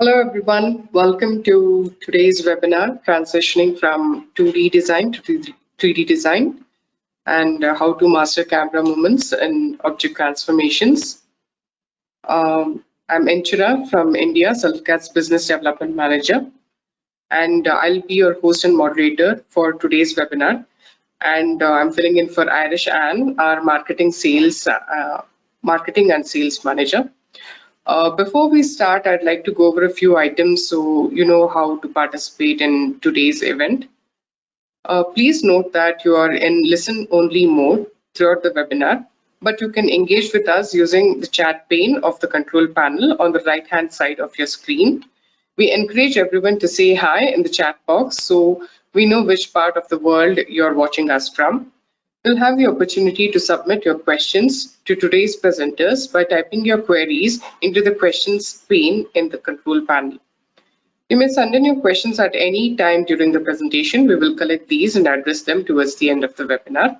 Hello everyone, welcome to today's webinar, transitioning from 2D design to 3D design and how to master camera movements and object transformations. I'm Enchira from India, SelfCAD's Business Development Manager, and I'll be your host and moderator for today's webinar. And I'm filling in for Irish Ann, our marketing and sales manager. Before we start, I'd like to go over a few items so you know how to participate in today's event. Please note that you are in listen-only mode throughout the webinar, but you can engage with us using the chat pane of the control panel on the right-hand side of your screen. We encourage everyone to say hi in the chat box so we know which part of the world you're watching us from. You'll have the opportunity to submit your questions to today's presenters by typing your queries into the questions pane in the control panel. You may send in your questions at any time during the presentation. We will collect these and address them towards the end of the webinar.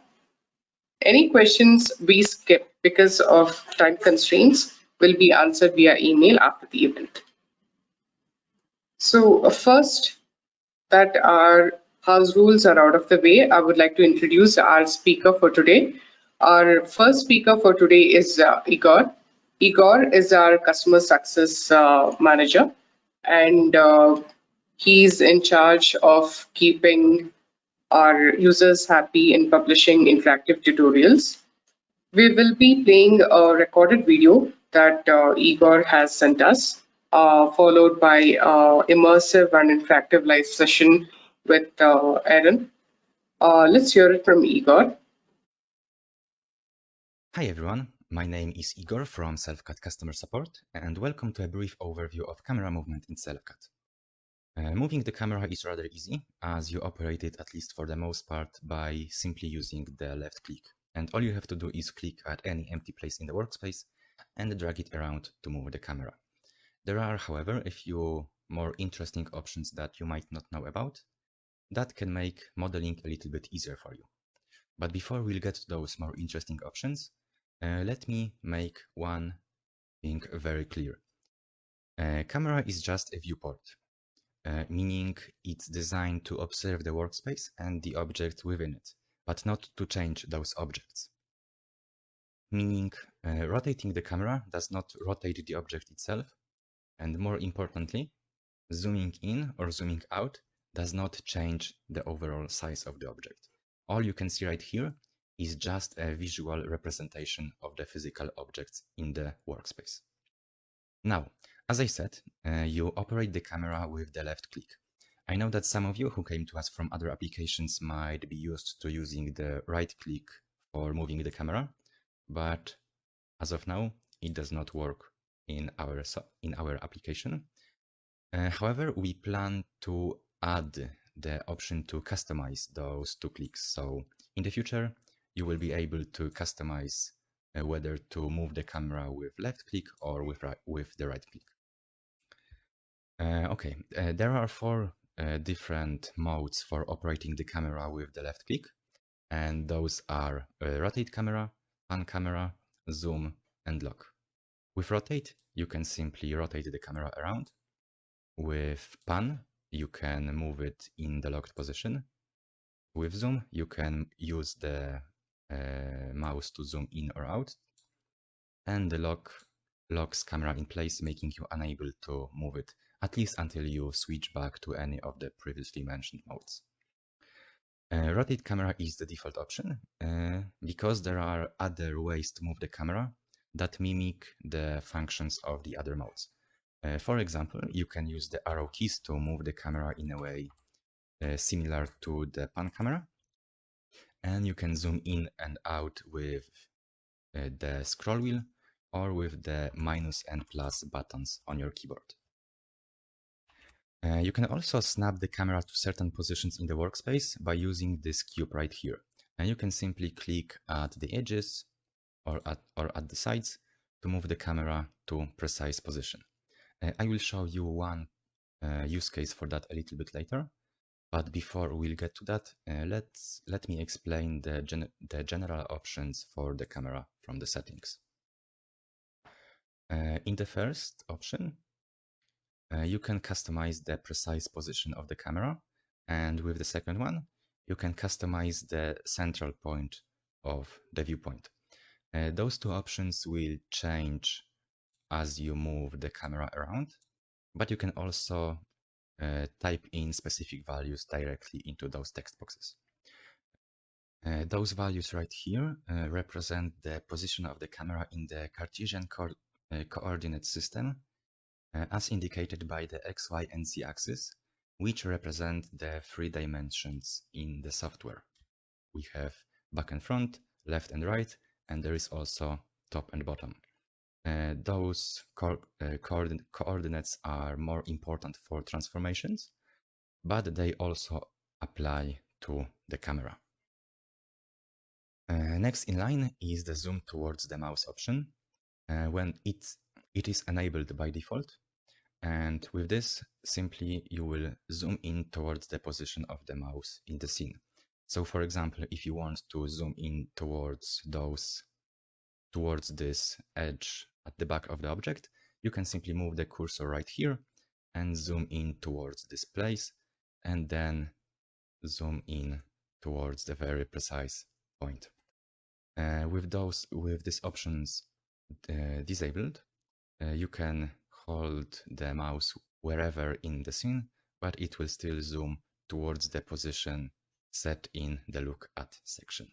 Any questions we skip because of time constraints will be answered via email after the event. So first, that our house rules are out of the way, I would like to introduce our speaker for today. Our first speaker for today is Igor. Igor is our customer success manager, and he's in charge of keeping our users happy in publishing interactive tutorials. We will be playing a recorded video that Igor has sent us, followed by immersive and interactive live session with Aaron. Let's hear it from Igor. Hi everyone, my name is Igor from SelfCAD Customer Support and welcome to a brief overview of camera movement in SelfCAD. Moving the camera is rather easy as you operate it, at least for the most part, by simply using the left click. And all you have to do is click at any empty place in the workspace and drag it around to move the camera. There are, however, a few more interesting options that you might not know about that can make modeling a little bit easier for you. But before we'll get to those more interesting options, let me make one thing very clear. Camera is just a viewport, meaning it's designed to observe the workspace and the objects within it, but not to change those objects. Meaning, rotating the camera does not rotate the object itself, and more importantly, zooming in or zooming out does not change the overall size of the object. All you can see right here is just a visual representation of the physical objects in the workspace. Now, as I said, you operate the camera with the left click. I know that some of you who came to us from other applications might be used to using the right click for moving the camera, but as of now, it does not work in our application. However, we plan to add the option to customize those two clicks. So in the future, you will be able to customize whether to move the camera with left click or with the right click. Okay, there are four different modes for operating the camera with the left click, and those are rotate camera, pan camera, zoom, and lock. With rotate, you can simply rotate the camera around. With pan, you can move it in the locked position. With zoom, you can use the mouse to zoom in or out. And the lock locks camera in place, making you unable to move it, at least until you switch back to any of the previously mentioned modes. Rotate camera is the default option because there are other ways to move the camera that mimic the functions of the other modes. For example, you can use the arrow keys to move the camera in a way similar to the pan camera, and you can zoom in and out with the scroll wheel or with the minus and plus buttons on your keyboard. You can also snap the camera to certain positions in the workspace by using this cube right here. And you can simply click at the edges or at the sides to move the camera to precise position. I will show you one use case for that a little bit later, but before we'll get to that, let me explain the general options for the camera from the settings. In the first option, You can customize the precise position of the camera, and with the second one, you can customize the central point of the viewpoint. Those two options will change as you move the camera around, but you can also type in specific values directly into those text boxes. Those values right here represent the position of the camera in the Cartesian coordinate system, as indicated by the X, Y, and Z axis, which represent the 3 dimensions in the software. We have back and front, left and right, and there is also top and bottom. Those coordinates are more important for transformations, but they also apply to the camera. Next in line is the zoom towards the mouse option. When it is enabled by default, and with this, simply you will zoom in towards the position of the mouse in the scene. So for example, if you want to zoom in towards this edge at the back of the object, you can simply move the cursor right here and zoom in towards this place, and then zoom in towards the very precise point. With these options disabled, you can hold the mouse wherever in the scene, but it will still zoom towards the position set in the Look At section.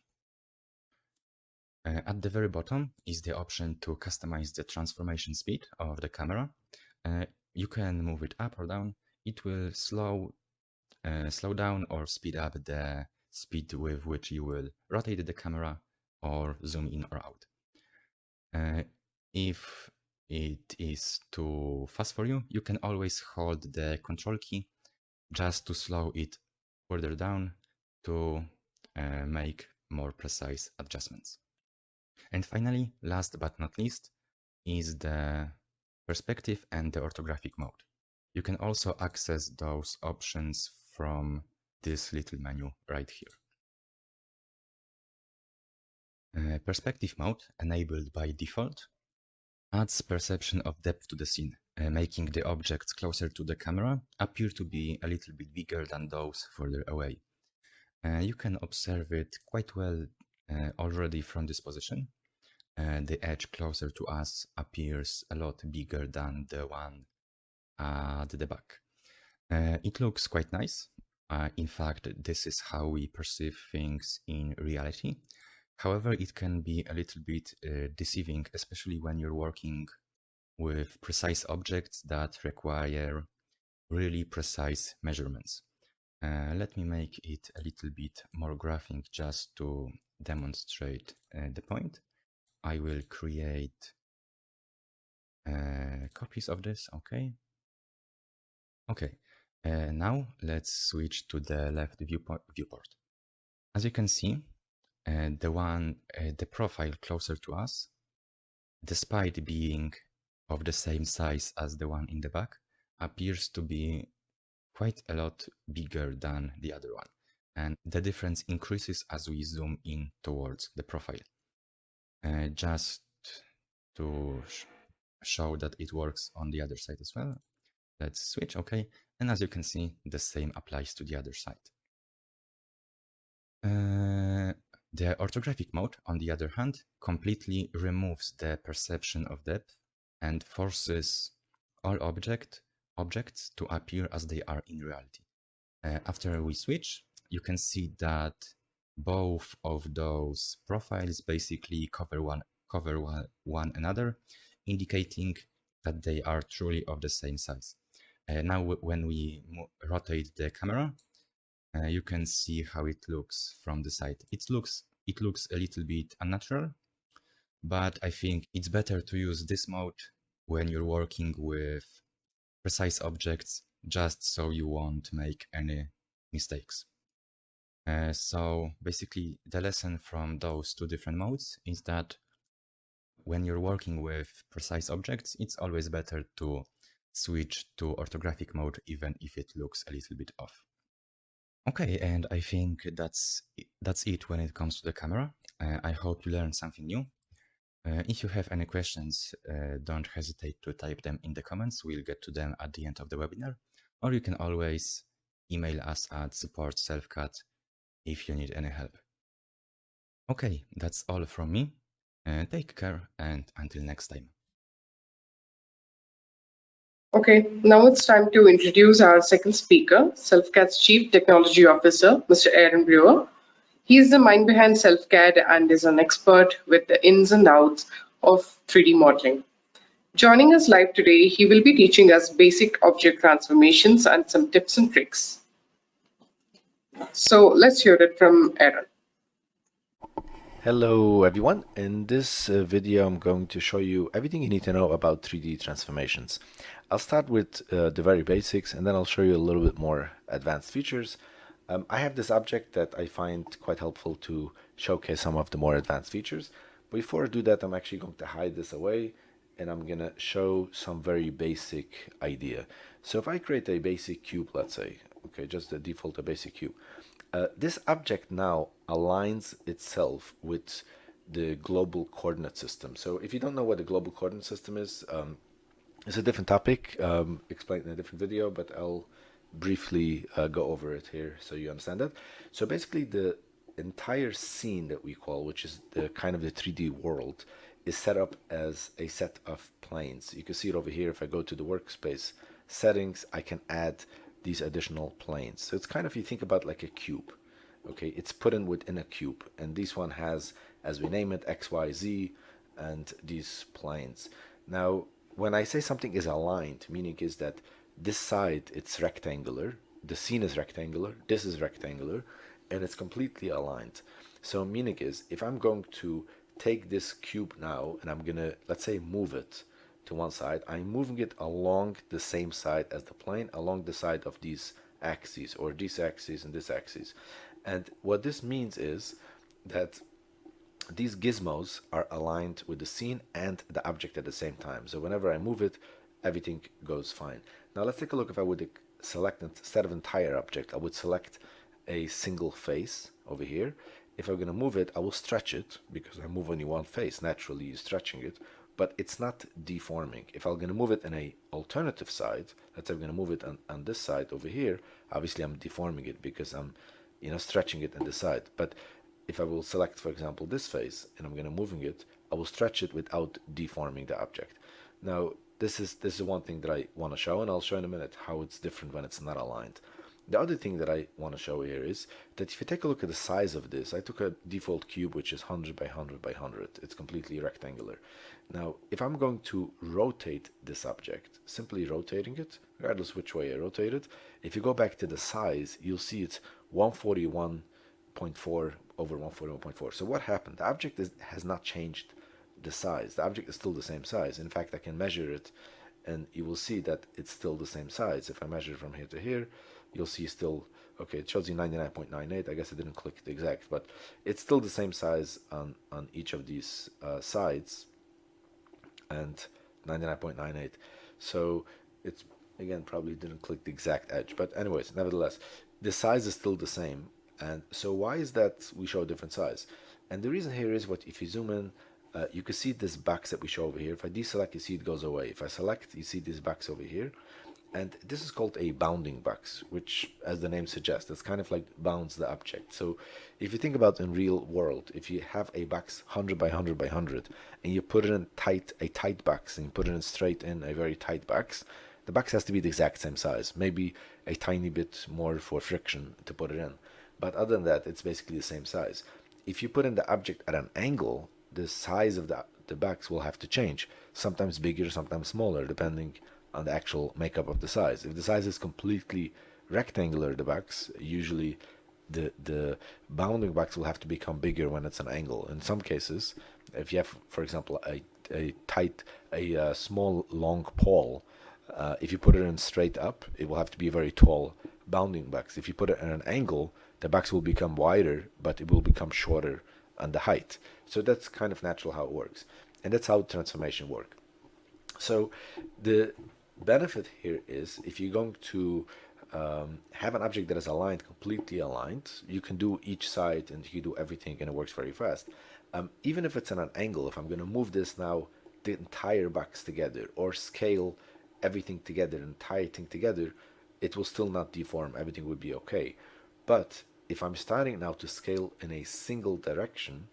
At the very bottom is the option to customize the transformation speed of the camera. You can move it up or down. It will slow down or speed up the speed with which you will rotate the camera or zoom in or out. If it is too fast for you, you can always hold the control key just to slow it further down to make more precise adjustments. And finally, last but not least, is the perspective and the orthographic mode. You can also access those options from this little menu right here. Perspective mode, enabled by default, adds perception of depth to the scene, making the objects closer to the camera appear to be a little bit bigger than those further away. You can observe it quite well already from this position. The edge closer to us appears a lot bigger than the one at the back. It looks quite nice. In fact, this is how we perceive things in reality. However, it can be a little bit deceiving, especially when you're working with precise objects that require really precise measurements. Let me make it a little bit more graphic just to demonstrate the point. I will create copies of this, okay? Okay, now let's switch to the left viewport. As you can see, the profile closer to us, despite being of the same size as the one in the back, appears to be quite a lot bigger than the other one. And the difference increases as we zoom in towards the profile. Just to show that it works on the other side as well, let's switch, okay? And as you can see, the same applies to the other side. The orthographic mode, on the other hand, completely removes the perception of depth and forces all objects to appear as they are in reality. After we switch, you can see that both of those profiles basically cover one another, indicating that they are truly of the same size. Now, when we rotate the camera, you can see how it looks from the side. It looks a little bit unnatural, but I think it's better to use this mode when you're working with precise objects, just so you won't make any mistakes. So basically, the lesson from those two different modes is that when you're working with precise objects, it's always better to switch to orthographic mode, even if it looks a little bit off. Okay, and I think that's it when it comes to the camera. I hope you learned something new. If you have any questions, don't hesitate to type them in the comments. We'll get to them at the end of the webinar, or you can always email us at support.selfcad if you need any help. Okay, that's all from me. Take care and until next time. Okay, now it's time to introduce our second speaker, SelfCAD's Chief Technology Officer, Mr. Aaron Brewer. He is the mind behind SelfCAD and is an expert with the ins and outs of 3D modeling. Joining us live today, he will be teaching us basic object transformations and some tips and tricks. So let's hear it from Aaron. Hello everyone, in this video I'm going to show you everything you need to know about 3D transformations. I'll start with the very basics and then I'll show you a little bit more advanced features. I have this object that I find quite helpful to showcase some of the more advanced features. Before I do that, I'm actually going to hide this away and I'm going to show some very basic idea. So if I create a basic cube, let's say, okay, just the default a basic cube. This object now aligns itself with the global coordinate system. So if you don't know what the global coordinate system is, it's a different topic, explained in a different video, but I'll briefly go over it here so you understand that. So basically the entire scene that we call, which is the kind of the 3D world, is set up as a set of planes. You can see it over here. If I go to the workspace settings, I can add these additional planes. So it's kind of, you think about like a cube. Okay, it's put in within a cube, and this one has, as we name it, X, Y, Z, and these planes. Now, when I say something is aligned, meaning is that this side it's rectangular, the scene is rectangular, this is rectangular, and it's completely aligned. So meaning is, if I'm going to take this cube now and I'm gonna, let's say, move it to one side, I'm moving it along the same side as the plane, along the side of these axes, or this axis and this axis. And what this means is that these gizmos are aligned with the scene and the object at the same time. So whenever I move it, everything goes fine. Now let's take a look. If I would select, instead of entire object, I would select a single face over here. If I'm going to move it, I will stretch it, because I move only one face. Naturally, you're stretching it, but it's not deforming. If I'm going to move it in a alternative side, let's say I'm going to move it on this side over here, obviously I'm deforming it because I'm, stretching it on the side. But if I will select, for example, this face and I'm going to moving it, I will stretch it without deforming the object. Now, this is one thing that I want to show, and I'll show in a minute how it's different when it's not aligned. The other thing that I want to show here is that if you take a look at the size of this, I took a default cube which is 100 by 100 by 100. It's completely rectangular. Now, if I'm going to rotate this object, simply rotating it, regardless which way I rotate it, if you go back to the size, you'll see it's 141.4 over 141.4. So what happened? The object has not changed the size. The object is still the same size. In fact, I can measure it and you will see that it's still the same size. If I measure from here to here, you'll see still, okay, it shows you 99.98. I guess I didn't click the exact, but it's still the same size on each of these sides, and 99.98. So it's, again, probably didn't click the exact edge, but anyways, nevertheless, the size is still the same. And so why is that we show a different size? And the reason here is, what if you zoom in, you can see this box that we show over here. If I deselect, you see it goes away. If I select, you see this box over here. And this is called a bounding box, which, as the name suggests, it's kind of like bounds the object. So if you think about in real world, if you have a box 100 by 100 by 100, and you put it in a tight box, and you put it in straight in a very tight box, the box has to be the exact same size, maybe a tiny bit more for friction to put it in. But other than that, it's basically the same size. If you put in the object at an angle, the size of the box will have to change. Sometimes bigger, sometimes smaller, depending on the actual makeup of the size. If the size is completely rectangular, the box, usually the bounding box will have to become bigger when it's an angle. In some cases, if you have, for example, a small long pole, if you put it in straight up, it will have to be a very tall bounding box. If you put it at an angle, the box will become wider, but it will become shorter on the height. So that's kind of natural how it works. And that's how transformation work. So the benefit here is, if you're going to have an object that is aligned, completely aligned, you can do each side and you can do everything and it works very fast. Even if it's at an angle, if I'm going to move this now, the entire box together, or scale everything together, entire thing together, it will still not deform. Everything would be okay. But if I'm starting now to scale in a single direction,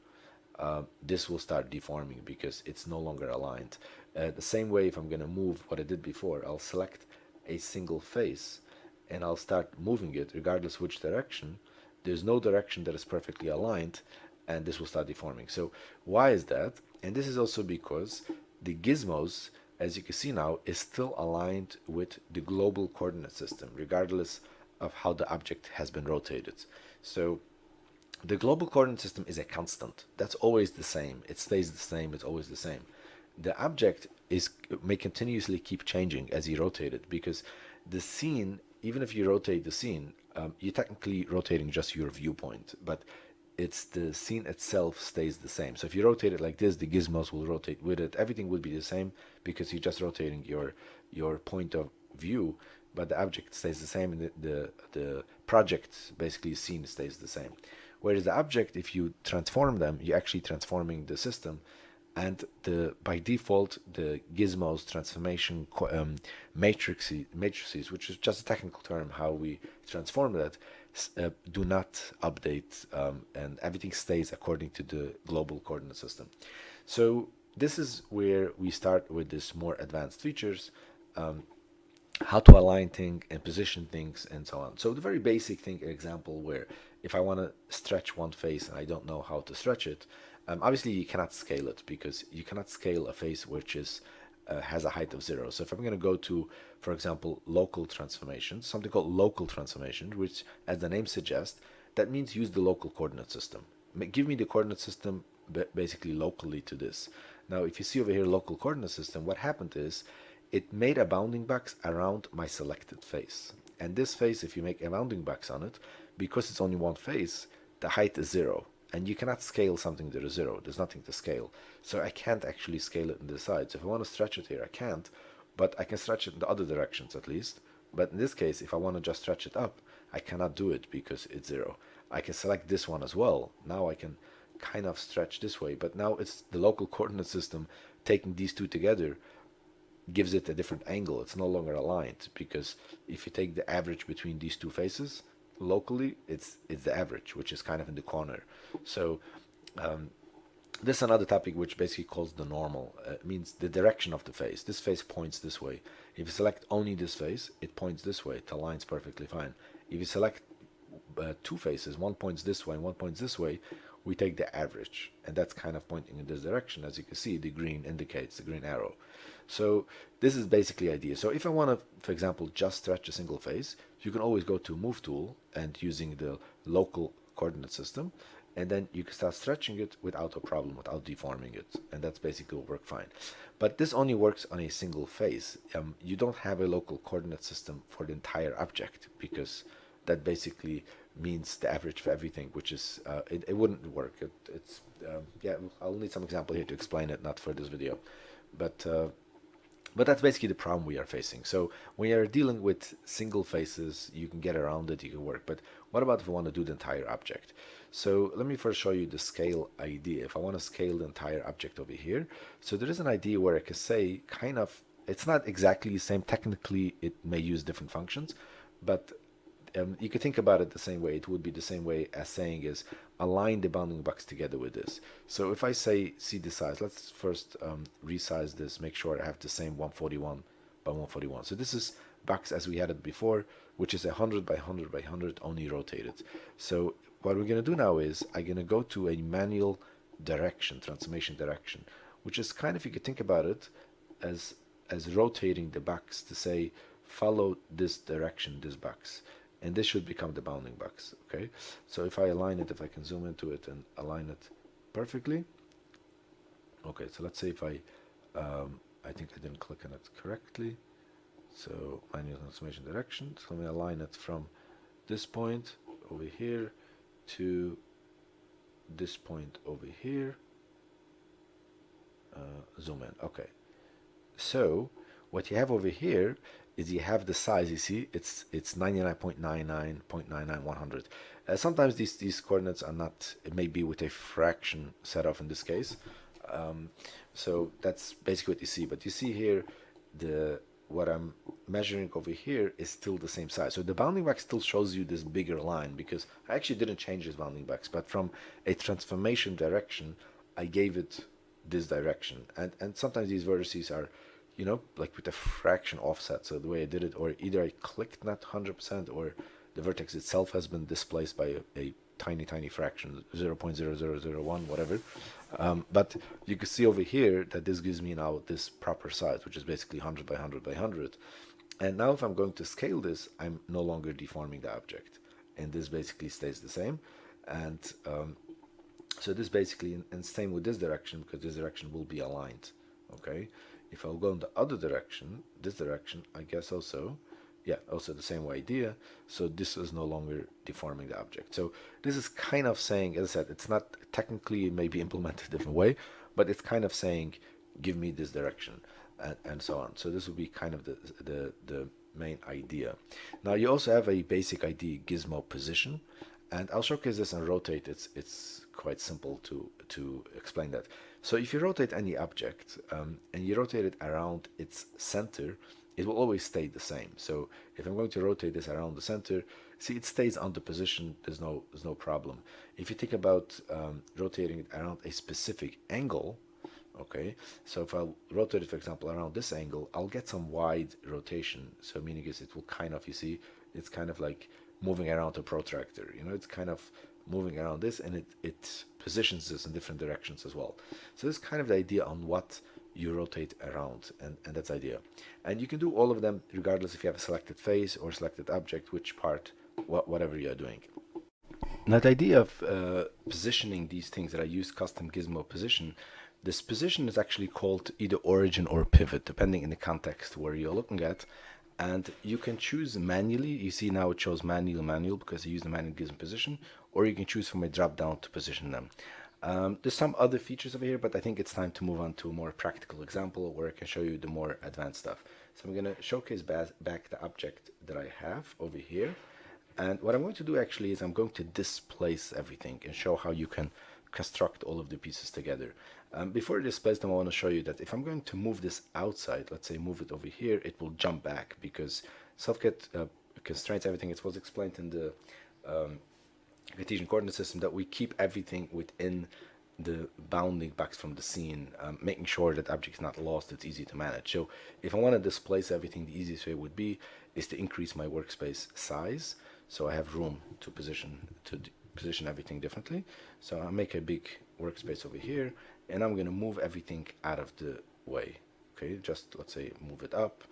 this will start deforming because it's no longer aligned. The same way, if I'm going to move what I did before, I'll select a single face and I'll start moving it regardless which direction. There's no direction that is perfectly aligned, and this will start deforming. So why is that? And this is also because the gizmos, as you can see now, is still aligned with the global coordinate system, regardless of how the object has been rotated. So the global coordinate system is a constant. That's always the same. It stays the same. It's always the same. The object may continuously keep changing as you rotate it, because the scene, even if you rotate the scene, you're technically rotating just your viewpoint, but it's the scene itself stays the same. So if you rotate it like this, the gizmos will rotate with it. Everything would be the same because you're just rotating your point of view, but the object stays the same, and the project, basically scene, stays the same. Whereas the object, if you transform them, you're actually transforming the system, and by default the gizmos transformation matrices, which is just a technical term how we transform that, do not update, and everything stays according to the global coordinate system. So this is where we start with this more advanced features, how to align things and position things and so on. So the very basic thing, example, where if I want to stretch one face and I don't know how to stretch it, obviously you cannot scale it, because you cannot scale a face which is has a height of 0. So if I'm going to go to, for example, local transformation, something called local transformation, which, as the name suggests, that means use the local coordinate system. Give me the coordinate system basically locally to this. Now, if you see over here, local coordinate system, what happened is it made a bounding box around my selected face. And this face, if you make a bounding box on it, because it's only one face, the height is 0. And you cannot scale something that is 0. There's nothing to scale. So I can't actually scale it in the sides. If I want to stretch it here, I can't. But I can stretch it in the other directions at least. But in this case, if I want to just stretch it up, I cannot do it because it's 0. I can select this one as well. Now I can kind of stretch this way. But now it's the local coordinate system taking these two together gives it a different angle. It's no longer aligned, because if you take the average between these two faces locally, it's the average, which is kind of in the corner. So this is another topic which basically calls the normal. It means the direction of the face. This face points this way. If you select only this face, it points this way. It aligns perfectly fine. If you select two faces, one points this way and one points this way, we take the average, and that's kind of pointing in this direction. As you can see, the green indicates the green arrow. So this is basically the idea. So if I want to, for example, just stretch a single face, you can always go to move tool and using the local coordinate system, and then you can start stretching it without a problem, without deforming it, and that's basically will work fine. But this only works on a single face. You don't have a local coordinate system for the entire object, because that basically means the average for everything, which is it wouldn't work. It's yeah, I'll need some example here to explain it, not for this video, but that's basically the problem we are facing. So when you're dealing with single faces, you can get around it, you can work. But what about if I want to do the entire object? So let me first show you the scale idea. If I want to scale the entire object over here, so there is an idea where I can say, kind of, it's not exactly the same. Technically, it may use different functions, but you could think about it the same way. It would be the same way as saying is align the bounding box together with this. So if I say see the size, let's first resize this, make sure I have the same 141 by 141. So this is box as we had it before, which is 100 by 100 by 100, only rotated. So what we're going to do now is I'm going to go to a manual direction, transformation direction, which is kind of, you could think about it as rotating the box to say follow this direction, this box, and this should become the bounding box. Okay, so if I align it, if I can zoom into it and align it perfectly. Okay, so let's say if I think I didn't click on it correctly, so manual transformation direction, so let me align it from this point over here to this point over here. Zoom in. Okay, so what you have over here is you have the size. You see, it's 99.99.99 sometimes these coordinates are not. It may be with a fraction set off in this case. So that's basically what you see. But you see here, what I'm measuring over here is still the same size. So the bounding box still shows you this bigger line because I actually didn't change this bounding box, but from a transformation direction, I gave it this direction. And sometimes these vertices are, like with a fraction offset. So the way I did it, or either I clicked not 100% or the vertex itself has been displaced by a tiny fraction, 0.0001, whatever. But you can see over here that this gives me now this proper size, which is basically 100 by 100 by 100. And now if I'm going to scale this, I'm no longer deforming the object. And this basically stays the same. And so this basically, and same with this direction, because this direction will be aligned. Okay. If I'll go in the other direction, this direction, I guess also, yeah, also the same idea. So this is no longer deforming the object. So this is kind of saying, as I said, it's not technically, it may be implemented a different way, but it's kind of saying, give me this direction, and so on. So this will be kind of the main idea. Now you also have a basic idea, gizmo position, and I'll showcase this and rotate. It's quite simple to explain that. So if you rotate any object and you rotate it around its center, it will always stay the same. So if I'm going to rotate this around the center, see, it stays on the position. There's no problem. If you think about rotating it around a specific angle, okay, so if I'll rotate it, for example, around this angle, I'll get some wide rotation. So meaning is it will kind of, you see, it's kind of like moving around a protractor. It's kind of moving around this, and it positions this in different directions as well. So this is kind of the idea on what you rotate around, and that's the idea. And you can do all of them regardless if you have a selected face or selected object, which part, whatever you're doing. Now the idea of positioning these things that I use custom gizmo position, this position is actually called either origin or pivot, depending in the context where you're looking at. And you can choose manually. You see now it shows manual because I use the manual gizmo position, or you can choose from a drop down to position them. There's some other features over here, but I think it's time to move on to a more practical example where I can show you the more advanced stuff. So I'm going to showcase back the object that I have over here. And what I'm going to do actually is I'm going to displace everything and show how you can construct all of the pieces together. Before I displace them, I want to show you that if I'm going to move this outside, let's say move it over here, it will jump back because SelfCAD constraints everything. It was explained in the Cartesian coordinate system that we keep everything within the bounding box from the scene, making sure that object is not lost, it's easy to manage. So if I want to displace everything, the easiest way would be is to increase my workspace size, so I have room to position everything differently. So I'll make a big workspace over here, and I'm going to move everything out of the way. Okay, just let's say move it up,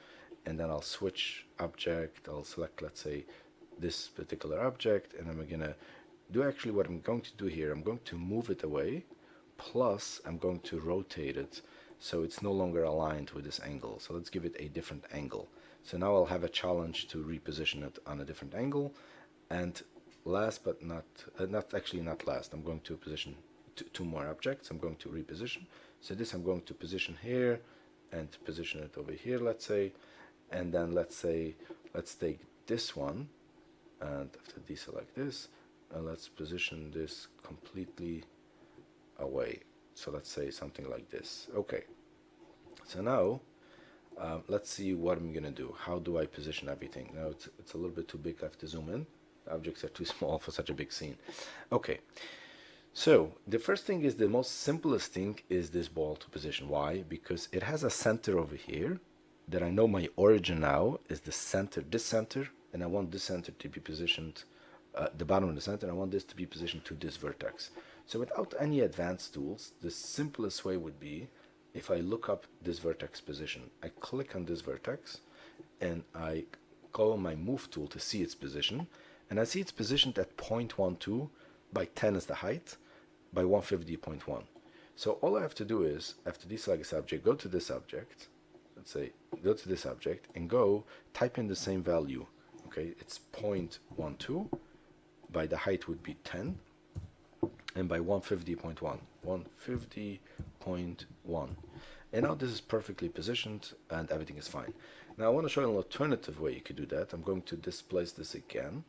and then I'll switch object. I'll select, let's say, this particular object, and I'm going to do actually what I'm going to do here. I'm going to move it away, plus I'm going to rotate it so it's no longer aligned with this angle. So let's give it a different angle. So now I'll have a challenge to reposition it on a different angle. And last but not last, I'm going to position two more objects. I'm going to reposition. So this I'm going to position here and position it over here, let's say. And then let's take this one, and after deselect this, and let's position this completely away. So let's say something like this. Okay, so now let's see what I'm gonna do. How do I position everything? Now it's a little bit too big. I have to zoom in. The objects are too small for such a big scene. Okay, so the first thing is, the most simplest thing is this ball to position. Why? Because it has a center over here that I know my origin now is the center, this center, and I want this center to be positioned, the bottom of the center, and I want this to be positioned to this vertex. So without any advanced tools, the simplest way would be if I look up this vertex position. I click on this vertex, and I call on my move tool to see its position, and I see it's positioned at 0.12 by 10 is the height, by 150.1. So all I have to do is, after deselect this object, go to this object, let's say, go to this object, and go type in the same value. Okay, it's 0.12, by the height would be 10, and by 150.1, 150.1. And now this is perfectly positioned and everything is fine. Now I want to show you an alternative way you could do that. I'm going to displace this again.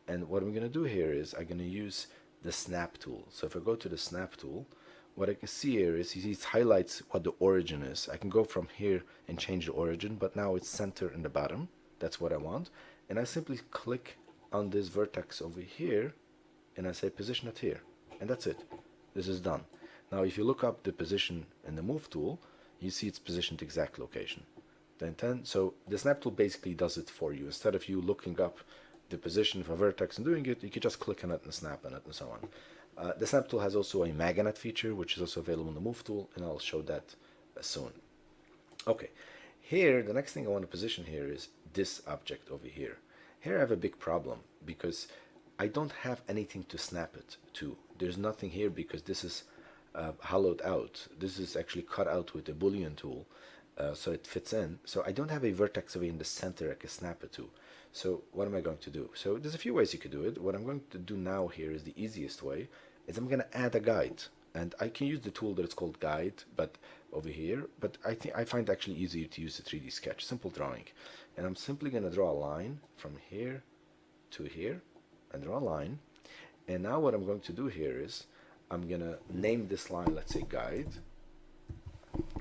And what I'm going to do here is I'm going to use the snap tool. So if I go to the snap tool, what I can see here is you see it highlights what the origin is. I can go from here and change the origin, but now it's center in the bottom. That's what I want. And I simply click on this vertex over here and I say position it here. And that's it. This is done. Now if you look up the position in the move tool, you see it's positioned exact location. So the snap tool basically does it for you. Instead of you looking up the position of a vertex and doing it, you can just click on it and snap on it and so on. The snap tool has also a magnet feature, which is also available in the move tool, and I'll show that soon. Okay, here the next thing I want to position here is this object over here. Here I have a big problem because I don't have anything to snap it to. There's nothing here because this is hollowed out. This is actually cut out with a Boolean tool, so it fits in. So I don't have a vertex over in the center I can snap it to. So what am I going to do? So there's a few ways you could do it. What I'm going to do now here is the easiest way, is I'm going to add a guide. And I can use the tool that is called guide, but over here, but I find it actually easier to use the 3D sketch, simple drawing. And I'm simply going to draw a line from here to here, and draw a line. And now what I'm going to do here is, I'm going to name this line, let's say guide,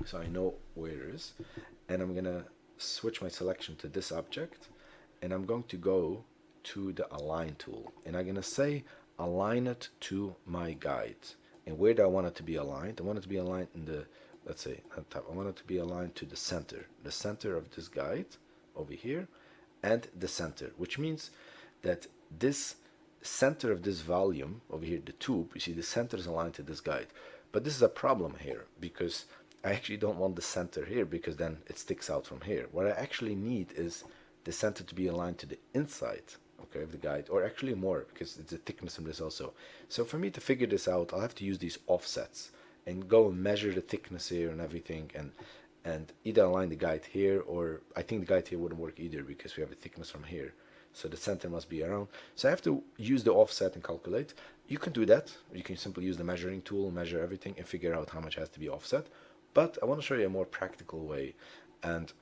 so I know where it is. And I'm going to switch my selection to this object, and I'm going to go to the align tool, and I'm going to say align it to my guide. And where do I want it to be aligned? I want it to be aligned in the, let's say on top, I want it to be aligned to the center of this guide over here, and the center, which means that this center of this volume over here, the tube, you see the center is aligned to this guide. But this is a problem here because I actually don't want the center here, because then it sticks out from here. What I actually need is the center to be aligned to the inside, okay, of the guide, or actually more, because it's a thickness on this also. So for me to figure this out, I'll have to use these offsets and go and measure the thickness here and everything, and either align the guide here, or I think the guide here wouldn't work either because we have a thickness from here. So the center must be around. So I have to use the offset and calculate. You can do that. You can simply use the measuring tool, measure everything, and figure out how much has to be offset. But I want to show you a more practical way, and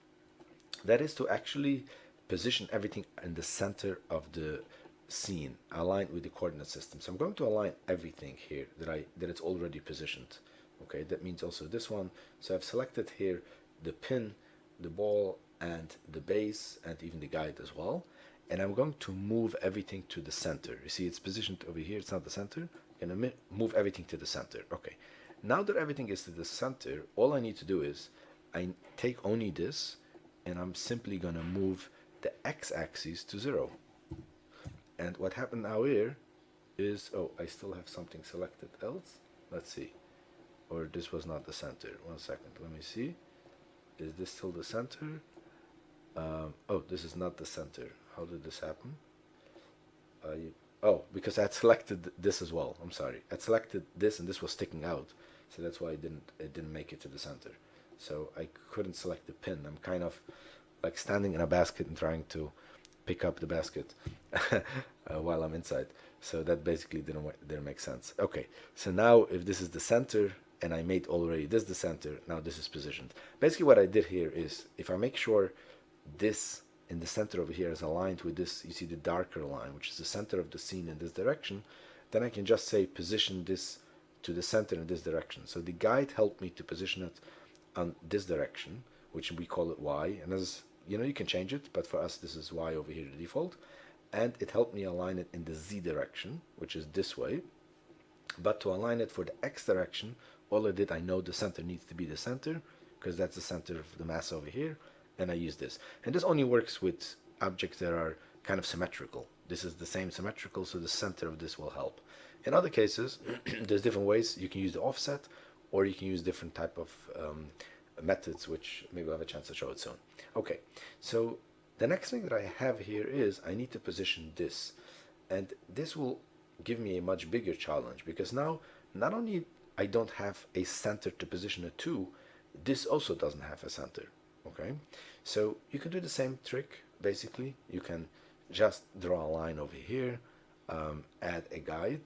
that is to actually position everything in the center of the scene, aligned with the coordinate system. So I'm going to align everything here that it's already positioned. Okay, that means also this one. So I've selected here the pin, the ball, and the base, and even the guide as well. And I'm going to move everything to the center. You see it's positioned over here, it's not the center. I'm going to move everything to the center. Okay, now that everything is to the center, all I need to do is I take only this, and I'm simply going to move the x-axis to 0. And what happened now here is, oh, I still have something selected else. Let's see. Or this was not the center. 1 second, let me see. Is this still the center? Oh, this is not the center. How did this happen? Oh, because I had selected this as well. I'm sorry. I selected this and this was sticking out. So that's why it didn't make it to the center. So I couldn't select the pin. I'm kind of like standing in a basket and trying to pick up the basket while I'm inside. So that basically didn't make sense. Okay, so now if this is the center, and I made already this the center, now this is positioned. Basically what I did here is, if I make sure this in the center over here is aligned with this, you see the darker line, which is the center of the scene in this direction, then I can just say position this to the center in this direction. So the guide helped me to position it on this direction, which we call it Y, and as you know, you can change it, but for us this is Y over here, the default. And it helped me align it in the Z direction, which is this way. But to align it for the X direction, all I did, I know the center needs to be the center, because that's the center of the mass over here, and I use this. And this only works with objects that are kind of symmetrical. This is the same symmetrical, so the center of this will help. In other cases, there's different ways. You can use the offset, or you can use different type of methods, which maybe we'll have a chance to show it soon. Okay, so the next thing that I have here is I need to position this, and this will give me a much bigger challenge, because now not only I don't have a center to position it to, this also doesn't have a center. Okay, so you can do the same trick. Basically, you can just draw a line over here, add a guide.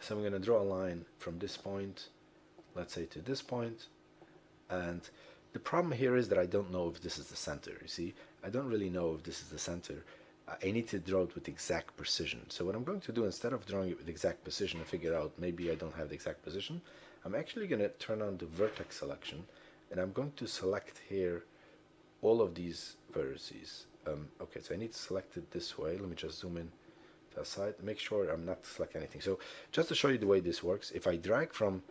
So I'm going to draw a line from this point, let's say to this point, and The problem here is that I don't know if this is the center. You see, I don't really know if this is the center. I need to draw it with exact precision. So what I'm going to do, instead of drawing it with exact precision and figure out maybe I don't have the exact position, I'm actually going to turn on the vertex selection, and I'm going to select here all of these vertices. Okay, so I need to select it this way. Let me just zoom in to the side, make sure I'm not selecting anything. So just to show you the way this works, if I drag from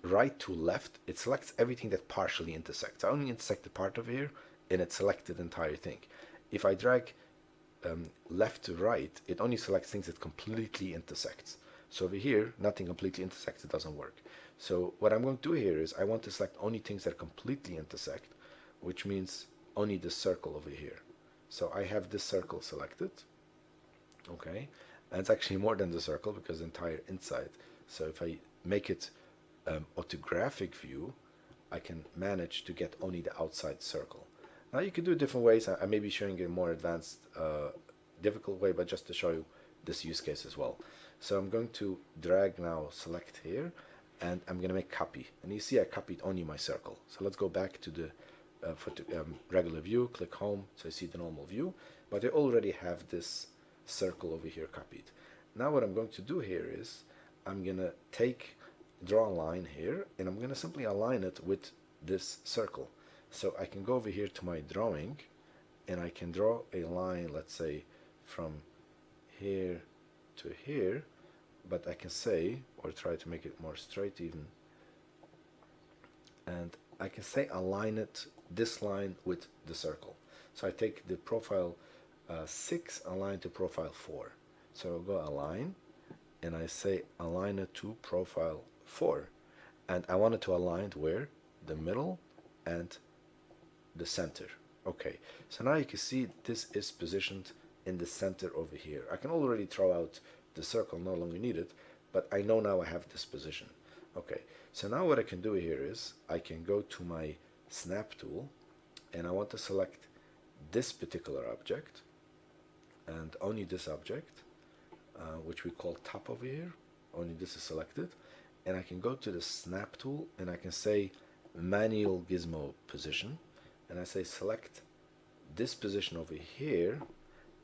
right to left, it selects everything that partially intersects. I only intersect the part over here, and it selected the entire thing. If I drag left to right, it only selects things that completely intersects. So over here, nothing completely intersects, it doesn't work. So what I'm going to do here is I want to select only things that completely intersect, which means only the circle over here. So I have this circle selected, okay, and it's actually more than the circle because the entire inside. So if I make it orthographic view, I can manage to get only the outside circle. Now you can do it different ways. I may be showing a more advanced, difficult way, but just to show you this use case as well. So I'm going to drag now, select here, and I'm going to make copy. And you see I copied only my circle. So let's go back to the regular view, click home, so I see the normal view, but I already have this circle over here copied. Now what I'm going to do here is I'm going to draw a line here, and I'm going to simply align it with this circle. So I can go over here to my drawing, and I can draw a line, let's say from here to here, but I can say, or try to make it more straight even, and I can say align it, this line with the circle. So I take the profile 6, align to profile 4. So I'll go align, and I say align it to profile 4. And I want it to align where? The middle and the center. Okay, so now you can see this is positioned in the center over here. I can already throw out the circle, no longer need it, but I know now I have this position. Okay, so now what I can do here is I can go to my snap tool, and I want to select this particular object, and only this object, which we call top over here. Only this is selected, and I can go to the snap tool, and I can say manual gizmo position, and I say select this position over here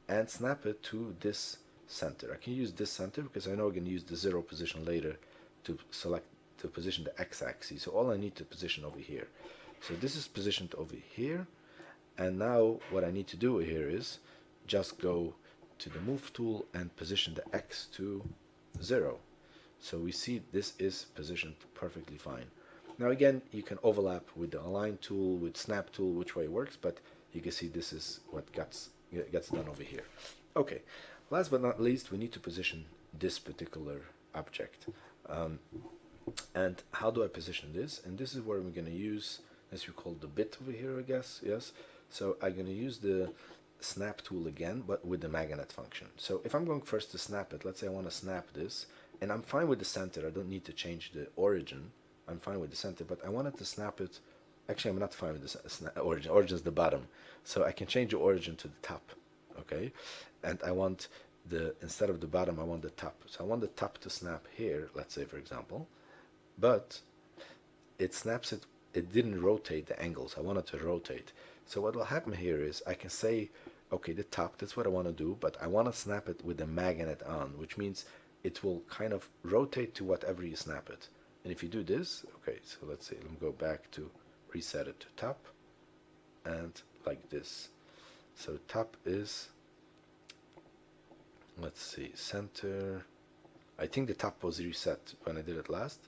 and snap it to this center. I can use this center because I know I'm going to use the 0 position later to select to position the x-axis. So all I need to position over here. So this is positioned over here, and now what I need to do here is just go to the move tool and position the x to 0. So we see this is positioned perfectly fine. Now again, you can overlap with the align tool, with snap tool, which way it works, but you can see this is what gets done over here. Okay, last but not least, we need to position this particular object. And how do I position this? And this is where we're going to use, as we call the bit over here, I guess, yes. So I'm going to use the snap tool again, but with the magnet function. So if I'm going first to snap it, let's say I want to snap this, and I'm fine with the center, I don't need to change the origin, I'm fine with the center, but I wanted to snap it, actually I'm not fine with the origin is the bottom, so I can change the origin to the top, okay? And I want instead of the bottom, I want the top. So I want the top to snap here, let's say for example, but it snaps it, it didn't rotate the angles, I want it to rotate. So what will happen here is I can say, okay, the top, that's what I want to do, but I want to snap it with the magnet on, which means it will kind of rotate to whatever you snap it. And if you do this, okay, so let's say, let me go back to reset it to top, and like this. So top is, let's see, center. I think the top was reset when I did it last,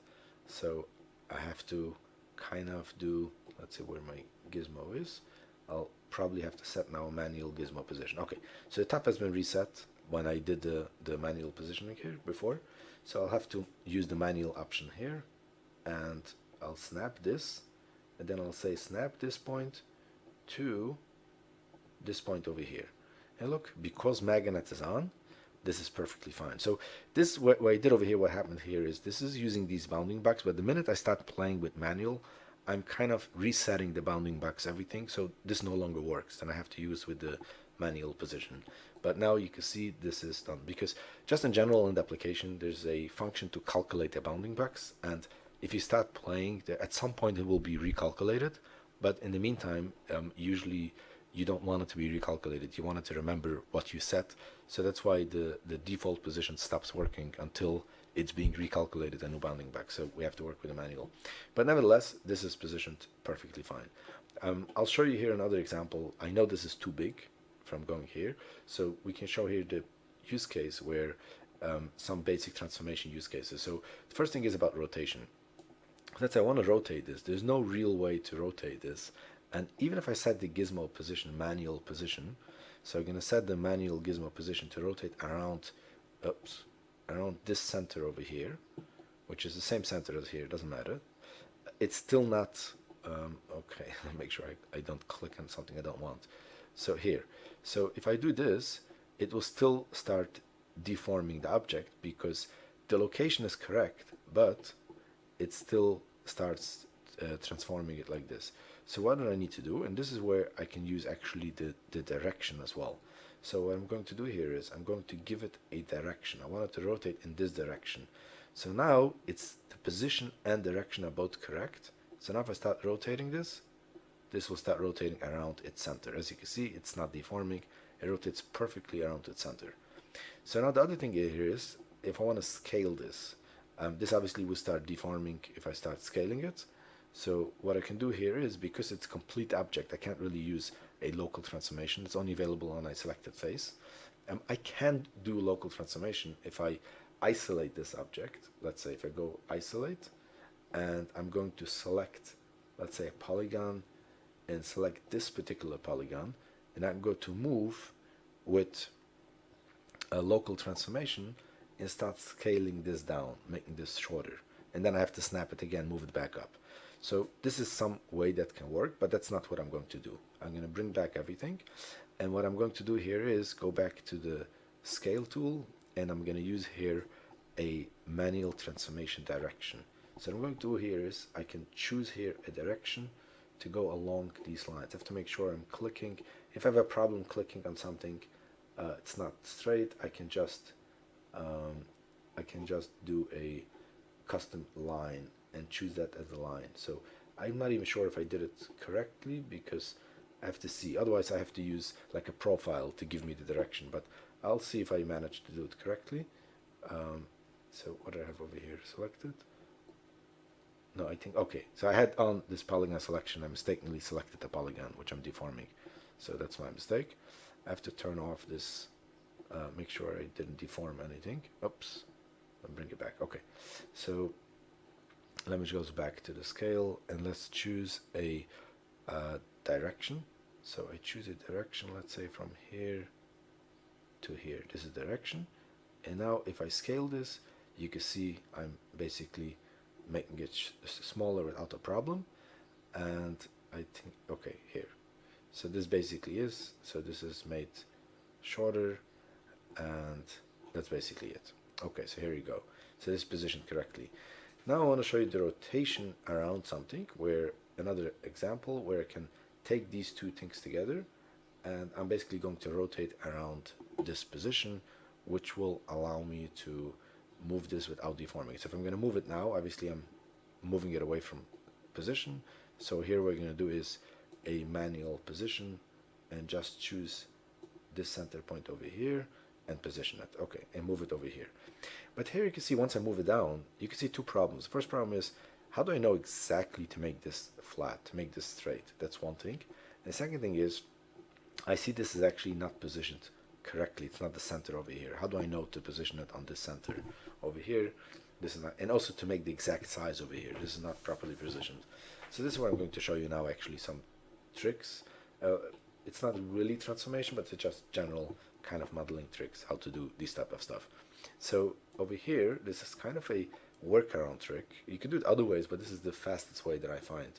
so I have to kind of do, let's see where my gizmo is. I'll probably have to set now a manual gizmo position. Okay, so the top has been reset when I did the manual positioning here before. So I'll have to use the manual option here, and I'll snap this, and then I'll say snap this point to this point over here. And look, because magnet is on, this is perfectly fine. So this, what I did over here, what happened here is this is using these bounding box, but the minute I start playing with manual, I'm kind of resetting the bounding box, everything, so this no longer works, and I have to use with the manual position. But now you can see this is done, because just in general in the application, there's a function to calculate the bounding box, and if you start playing, at some point it will be recalculated, but in the meantime, usually you don't want it to be recalculated. You want it to remember what you set. So that's why the default position stops working until it's being recalculated and bounding back. So we have to work with a manual. But nevertheless, this is positioned perfectly fine. I'll show you here another example. I know this is too big from going here. So we can show here the use case where some basic transformation use cases. So the first thing is about rotation. Let's say I want to rotate this. There's no real way to rotate this. And even if I set the gizmo position, manual position, so I'm going to set the manual gizmo position to rotate around, around this center over here, which is the same center as here, doesn't matter. It's still not, okay, let me make sure I don't click on something I don't want. So here, so if I do this, it will still start deforming the object because the location is correct, but it still starts transforming it like this. So what do I need to do? And this is where I can use actually the direction as well. So what I'm going to do here is I'm going to give it a direction. I want it to rotate in this direction. So now it's the position and direction are both correct. So now if I start rotating this will start rotating around its center. As you can see, it's not deforming. It rotates perfectly around its center. So now the other thing here is if I want to scale this, this obviously will start deforming if I start scaling it. So what I can do here is, because it's complete object, I can't really use a local transformation. It's only available on a selected face. I can do local transformation if I isolate this object. Let's say if I go isolate, and I'm going to select, let's say, a polygon, and select this particular polygon, and I'm going to move with a local transformation and start scaling this down, making this shorter. And then I have to snap it again, move it back up. So this is some way that can work, but that's not what I'm going to do. I'm going to bring back everything. And what I'm going to do here is go back to the scale tool, and I'm going to use here a manual transformation direction. So what I'm going to do here is I can choose here a direction to go along these lines. I have to make sure I'm clicking. If I have a problem clicking on something, it's not straight, I can just do a custom line and choose that as a line. So I'm not even sure if I did it correctly because I have to see. Otherwise I have to use like a profile to give me the direction, but I'll see if I managed to do it correctly. So what do I have over here selected? No, I think, okay. So I had on this polygon selection, I mistakenly selected the polygon, which I'm deforming. So that's my mistake. I have to turn off this, make sure I didn't deform anything. Oops, I'll bring it back. Okay, so let me go back to the scale and let's choose a direction. So I choose a direction, let's say from here to here. This is direction. And now if I scale this, you can see I'm basically making it smaller without a problem. And I think, okay, here. So this basically is, so this is made shorter, and that's basically it. Okay, so here you go. So this is positioned correctly. Now I want to show you the rotation around something, where another example where I can take these two things together, and I'm basically going to rotate around this position, which will allow me to move this without deforming. So if I'm going to move it now, obviously I'm moving it away from position. So here what we're going to do is a manual position and just choose this center point over here and position it. Okay, and move it over here. But here you can see once I move it down, you can see two problems. The first problem is, how do I know exactly to make this flat, to make this straight? That's one thing. And the second thing is, I see this is actually not positioned correctly. It's not the center over here. How do I know to position it on this center over here? This is not, and also to make the exact size over here. This is not properly positioned. So this is what I'm going to show you now, actually some tricks. It's not really transformation, but it's just general kind of modeling tricks, how to do this type of stuff. So over here, this is kind of a workaround trick. You can do it other ways, but this is the fastest way that I find.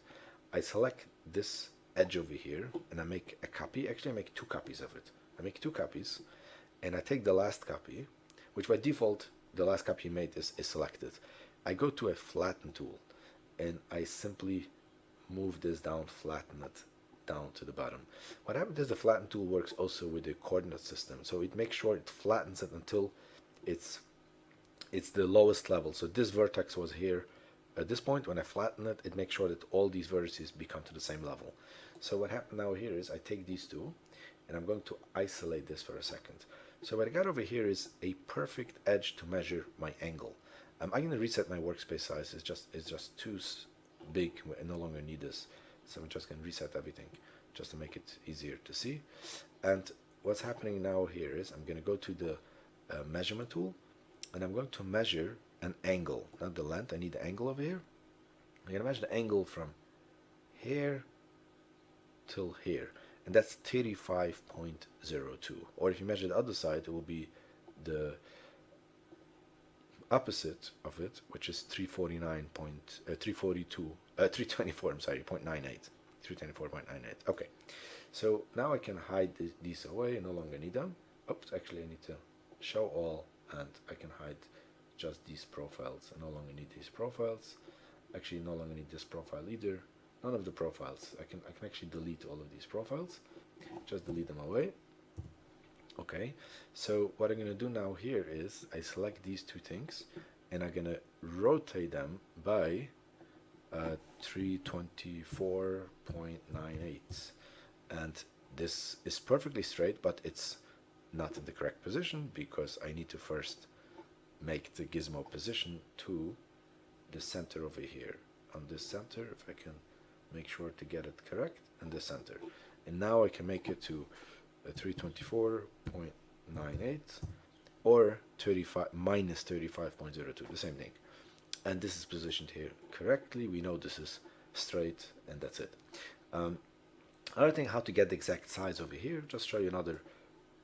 I select this edge over here and I make a copy. Actually, I make two copies of it. I make two copies and I take the last copy, which by default, the last copy you made is selected. I go to a flatten tool and I simply move this down, flatten it down to the bottom. What happens is the flatten tool works also with the coordinate system. So it makes sure it flattens it until it's the lowest level. So this vertex was here at this point, when I flatten it, it makes sure that all these vertices become to the same level. So what happened now here is I take these two, and I'm going to isolate this for a second. So what I got over here is a perfect edge to measure my angle. I'm going to reset my workspace size. It's just too big. I no longer need this. So I'm just going to reset everything just to make it easier to see. And what's happening now here is I'm going to go to the measurement tool, and I'm going to measure an angle, not the length. I need the angle over here. I'm going to measure the angle from here till here, and that's 35.02. Or if you measure the other side, it will be the opposite of it, which is 324. I'm sorry, 0.98. 324.98. Okay, so now I can hide these away. I no longer need them. Oops, actually I need to show all, and I can hide just these profiles. I no longer need these profiles. Actually, no longer need this profile either. None of the profiles. I can actually delete all of these profiles. Just delete them away. Okay, so what I'm going to do now here is I select these two things, and I'm going to rotate them by 324.98. And this is perfectly straight, but it's not in the correct position because I need to first make the gizmo position to the center over here. On this center, if I can make sure to get it correct, and the center. And now I can make it to 324.98 or 35 minus 35.02, the same thing. And this is positioned here correctly. We know this is straight, and that's it. Another thing, how to get the exact size over here, just show you another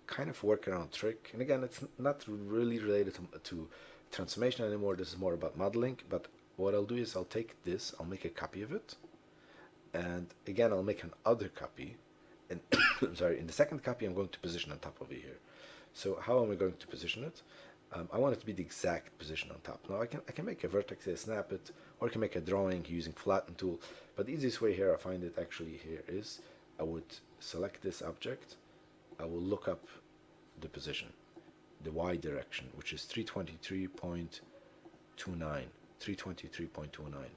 kind of workaround trick. And again, it's not really related to transformation anymore. This is more about modeling. But what I'll do is I'll take this, I'll make a copy of it, and again I'll make another copy, and sorry, in the second copy I'm going to position on top over here. So how am I going to position it? I want it to be the exact position on top. Now I can make a vertex here, snap it, or I can make a drawing using flatten tool. But the easiest way here I find it actually here is I would select this object, I will look up the position, the Y direction, which is 323.29. 323.29.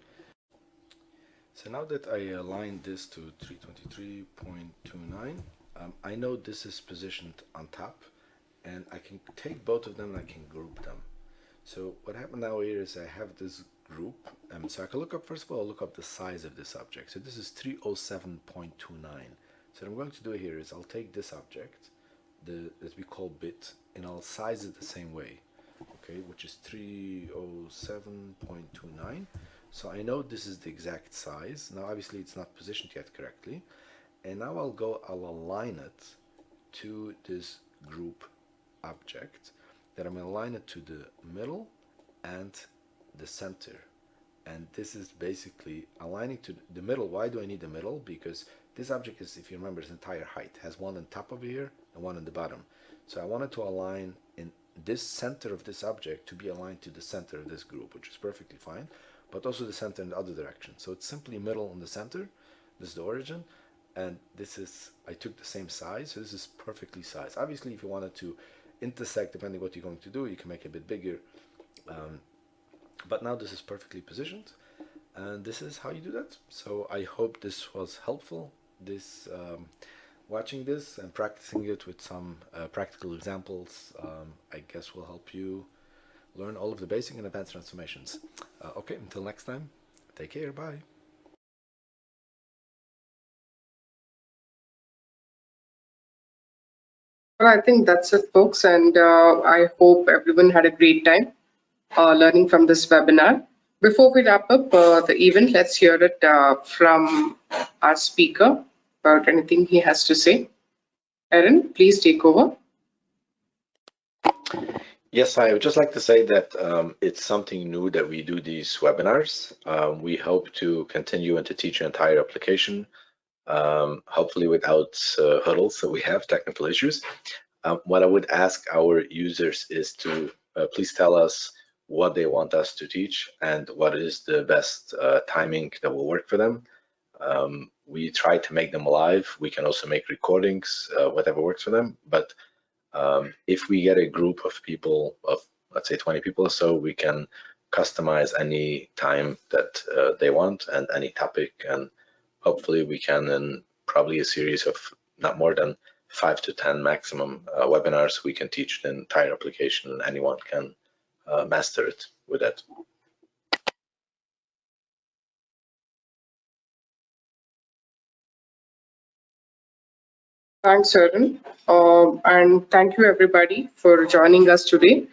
So now that I aligned this to 323.29, I know this is positioned on top, and I can take both of them and I can group them. So what happened now here is I have this group, so I can look up, first of all, I'll look up the size of this object. So this is 307.29. So what I'm going to do here is I'll take this object, that we call bit, and I'll size it the same way. Okay, which is 307.29. So I know this is the exact size. Now obviously it's not positioned yet correctly, and now I'll align it to this group object, that I'm going to align it to the middle and the center. And this is basically aligning to the middle. Why do I need the middle? Because this object is, if you remember, its entire height has one on top over here and one on the bottom. So I wanted to align in this center of this object to be aligned to the center of this group, which is perfectly fine, but also the center in the other direction. So it's simply middle in the center. This is the origin, and this is, I took the same size, so this is perfectly sized. Obviously, if you wanted to intersect, depending what you're going to do, you can make it a bit bigger, but now this is perfectly positioned, and this is how you do that. So I hope this was helpful. Watching this and practicing it with some practical examples, I guess will help you learn all of the basic and advanced transformations. Okay, until next time, take care, bye. Well, I think that's it, folks, and I hope everyone had a great time learning from this webinar. Before we wrap up the event, let's hear it from our speaker about anything he has to say. Aaron, please take over. Yes, I would just like to say that it's something new that we do these webinars. We hope to continue and to teach your entire application, hopefully without hurdles that we have, technical issues. What I would ask our users is to please tell us what they want us to teach and what is the best timing that will work for them. We try to make them live. We can also make recordings, whatever works for them. But if we get a group of people, of let's say 20 people or so, we can customize any time that they want and any topic. And hopefully we can, in probably a series of not more than 5 to 10 maximum webinars, we can teach the entire application and anyone can master it with that. Thanks, Aaron. And thank you, everybody, for joining us today.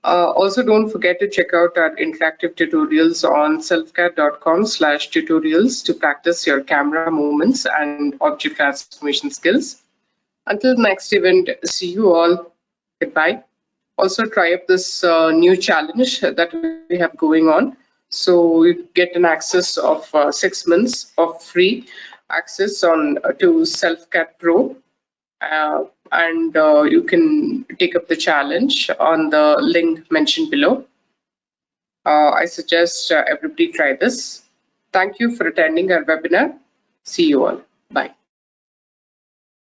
Also, don't forget to check out our interactive tutorials on selfcad.com/tutorials to practice your camera movements and object transformation skills. Until next event, see you all. Goodbye. Also, try up this new challenge that we have going on. So you get an access of 6 months of free access on to SelfCAD Pro. And you can take up the challenge on the link mentioned below. I suggest everybody try this. Thank you for attending our webinar. See you all. Bye.